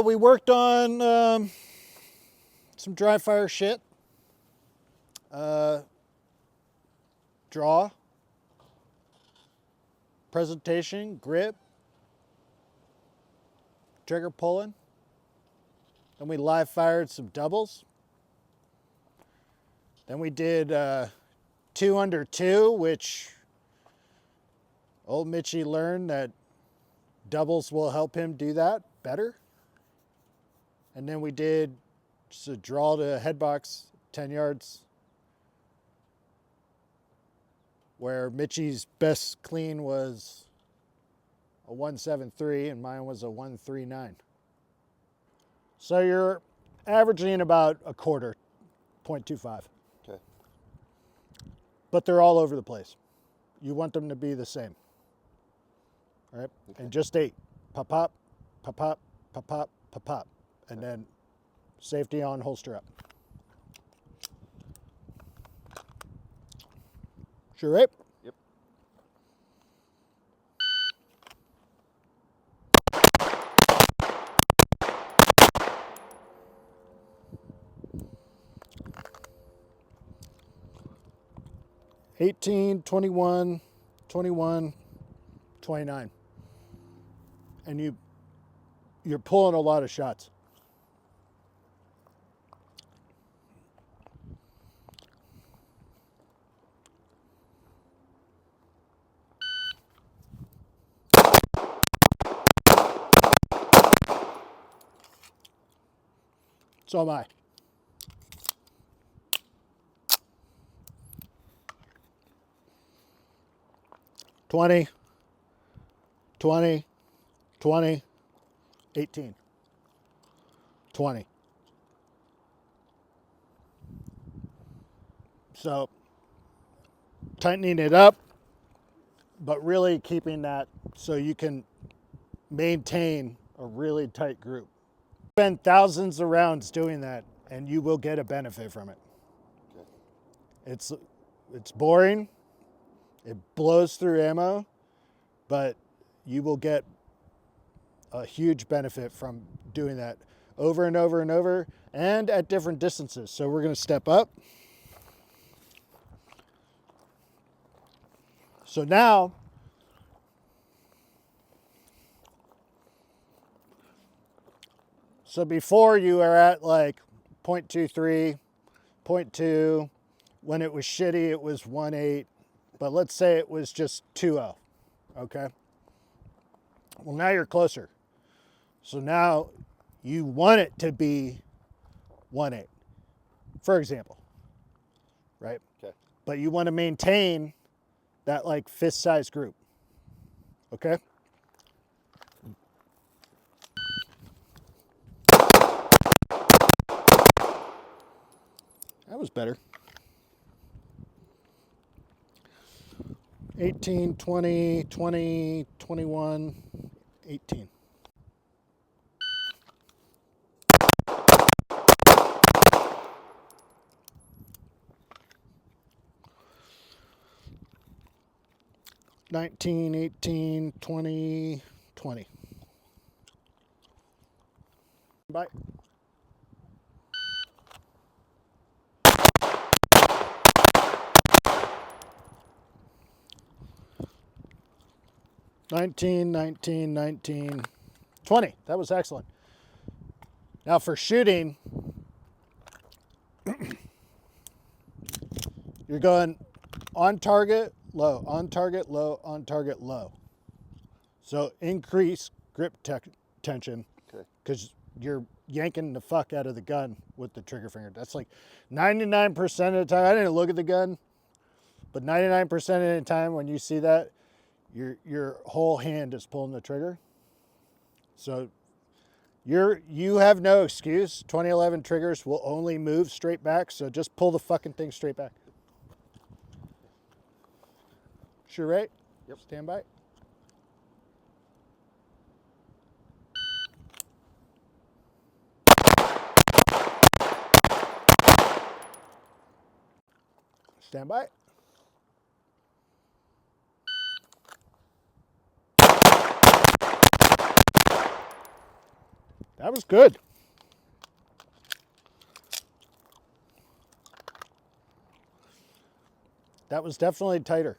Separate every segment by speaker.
Speaker 1: We worked on some dry fire shit. Draw, presentation, grip, trigger pulling. Then we live fired some doubles. Then we did 2 under 2, which old Mitchie learned that doubles will help him do that better. And then we did just a draw to head box, 10 yards, where Mitchie's best clean was a 173 and mine was a 139. So you're averaging about a quarter, 0.25.
Speaker 2: Okay.
Speaker 1: But they're all over the place. You want them to be the same. All right?
Speaker 2: Okay.
Speaker 1: And just 8. Pop, pop, pop, pop, pop, pop, pop, pop. And then safety on, holster up. Sure, right?
Speaker 2: Yep.
Speaker 1: $18, $21, $21, $29. And you're pulling a lot of shots. So am I. $20, $20, $20, $18, $20. So tightening it up, but really keeping that so you can maintain a really tight group. Spend thousands of rounds doing that and you will get a benefit from it.
Speaker 2: Okay.
Speaker 1: It's boring, it blows through ammo, but you will get a huge benefit from doing that over and over and over and at different distances. So we're going to step up. So now before you are at like 0.23, 0.2. When it was shitty, it was 1.8. But let's say it was just 2.0. Okay? Well, now you're closer. So now you want it to be 1.8, for example. Right?
Speaker 2: Okay.
Speaker 1: But you want to maintain that like fist-sized group. Okay? That was better. 18, 20, 20, 21, 18. $19, 18, 20, 20. Bye. $19, $19, $19, $20. That was excellent. Now for shooting, you're going on target, low, on target, low, on target, low. So increase grip tension because you're yanking the fuck out of the gun with the trigger finger. That's like 99% of the time. I didn't look at the gun, but 99% of the time when you see that, your whole hand is pulling the trigger. So you have no excuse. 2011 triggers will only move straight back, so just pull the fucking thing straight back. Sure, right?
Speaker 2: Yep.
Speaker 1: Stand by. Stand by. That was good. That was definitely tighter.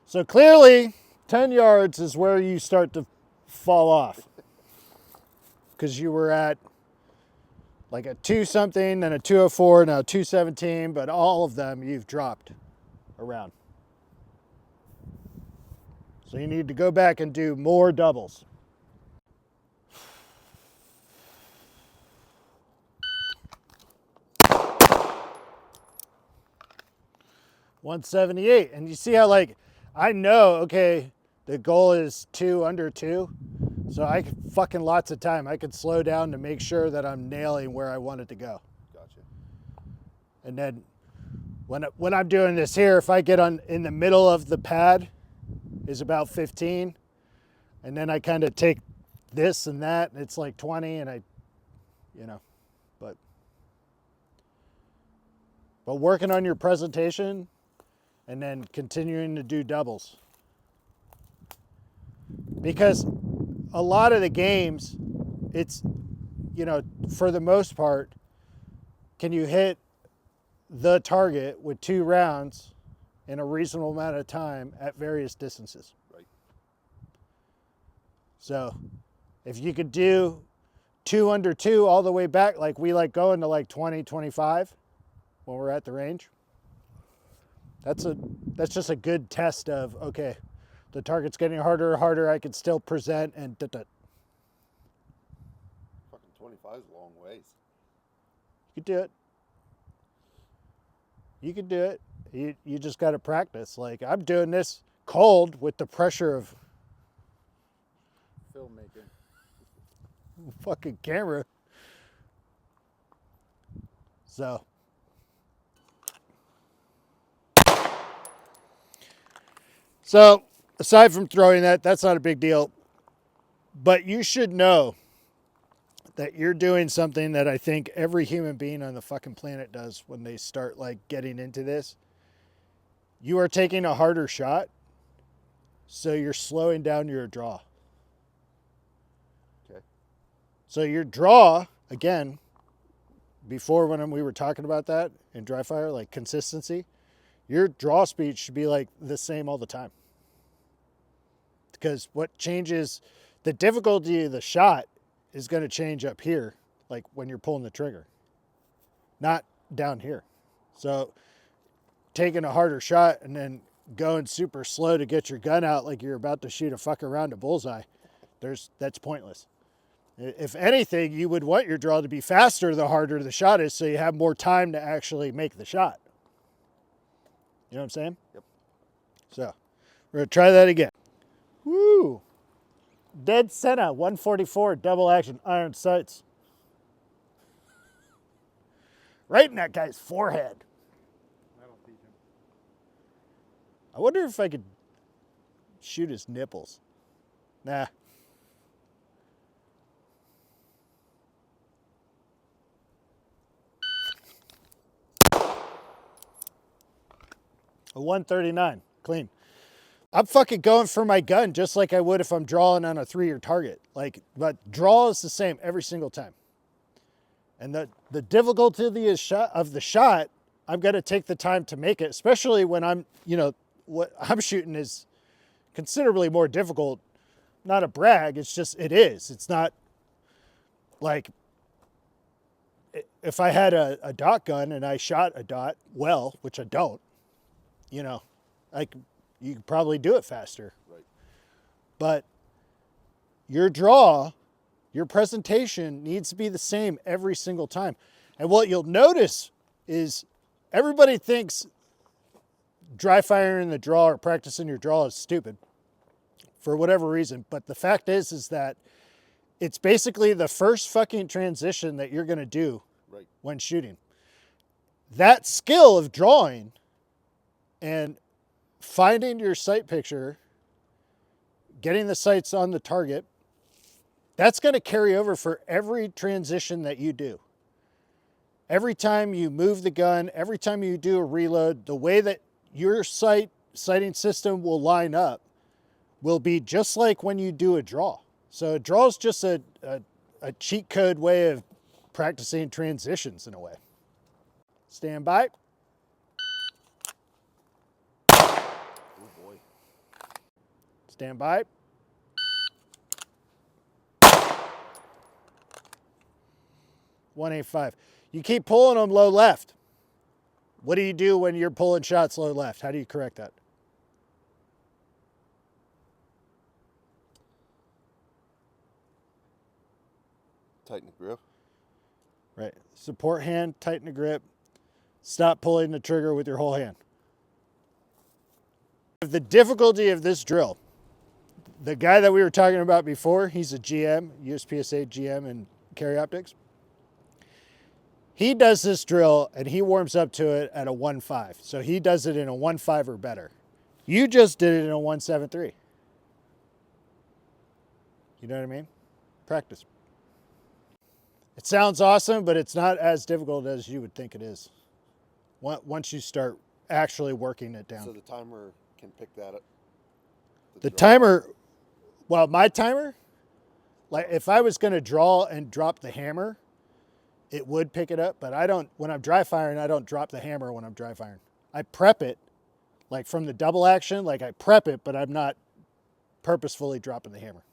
Speaker 1: So clearly, 10 yards is where you start to fall off. Because you were at like a 2 something, then a 204, now 217, but all of them you've dropped around. So you need to go back and do more doubles. $178. And you see how, like, I know, okay, the goal is 2 under 2. So I could fucking lots of time. I could slow down to make sure that I'm nailing where I want it to go.
Speaker 2: Gotcha.
Speaker 1: And then when I'm doing this here, if I get on in the middle of the pad is about 15. And then I kind of take this and that, and it's like 20, and but working on your presentation and then continuing to do doubles. Because a lot of the games, it's, for the most part, can you hit the target with 2 rounds in a reasonable amount of time at various distances?
Speaker 2: Right.
Speaker 1: So if you could do 2 under 2 all the way back, like we like going to like 20, 25 when we're at the range, that's just a good test of, okay, the target's getting harder and harder, I can still present and
Speaker 2: Fucking 25 is a long ways.
Speaker 1: You could do it. You could do it. You just got to practice. Like, I'm doing this cold with the pressure of
Speaker 2: Filmmaking.
Speaker 1: fucking camera. So aside from throwing that, that's not a big deal. But you should know that you're doing something that I think every human being on the fucking planet does when they start like getting into this. You are taking a harder shot, so you're slowing down your draw.
Speaker 2: Okay.
Speaker 1: So your draw, again, before when we were talking about that in dry fire, like consistency, your draw speed should be like the same all the time. Because what changes, the difficulty of the shot is going to change up here, like when you're pulling the trigger, not down here. So taking a harder shot and then going super slow to get your gun out like you're about to shoot a fuck around a bullseye, that's pointless. If anything, you would want your draw to be faster the harder the shot is, so you have more time to actually make the shot. You know what I'm saying?
Speaker 2: Yep.
Speaker 1: So we're going to try that again. Woo! Dead center, 144, double action, iron sights. Right in that guy's forehead.
Speaker 2: That'll teach him.
Speaker 1: I wonder if I could shoot his nipples. Nah. A 139, clean. I'm fucking going for my gun just like I would if I'm drawing on a 3-year target. Like, but draw is the same every single time. And the difficulty of the shot, I'm going to take the time to make it, especially when what I'm shooting is considerably more difficult. Not a brag, it's just, it is. It's not like if I had a dot gun and I shot a dot well, which I don't, you could probably do it faster.
Speaker 2: Right.
Speaker 1: But your draw, your presentation needs to be the same every single time. And what you'll notice is everybody thinks dry firing the draw or practicing your draw is stupid for whatever reason. But the fact is that it's basically the first fucking transition that you're going to do when shooting. That skill of drawing and finding your sight picture, getting the sights on the target, that's going to carry over for every transition that you do. Every time you move the gun, every time you do a reload, the way that your sight sighting system will line up will be just like when you do a draw. So a draw is just a cheat code way of practicing transitions in a way. Stand by.
Speaker 2: Oh boy.
Speaker 1: Stand by. .185. You keep pulling them low left. What do you do when you're pulling shots low left? How do you correct that?
Speaker 2: Tighten the grip.
Speaker 1: Right. Support hand, tighten the grip. Stop pulling the trigger with your whole hand. The difficulty of this drill, the guy that we were talking about before, he's a GM, USPSA GM in carry optics. He does this drill and he warms up to it at a 1.5. So he does it in a 1.5 or better. You just did it in a 1.73. You know what I mean? Practice. It sounds awesome, but it's not as difficult as you would think it is once you start actually working it down.
Speaker 2: So the timer can pick that up?
Speaker 1: The timer, well, my timer, like if I was going to draw and drop the hammer, it would pick it up, but I don't, when I'm dry firing, I don't drop the hammer when I'm dry firing. I prep it, like from the double action, like I prep it, but I'm not purposefully dropping the hammer.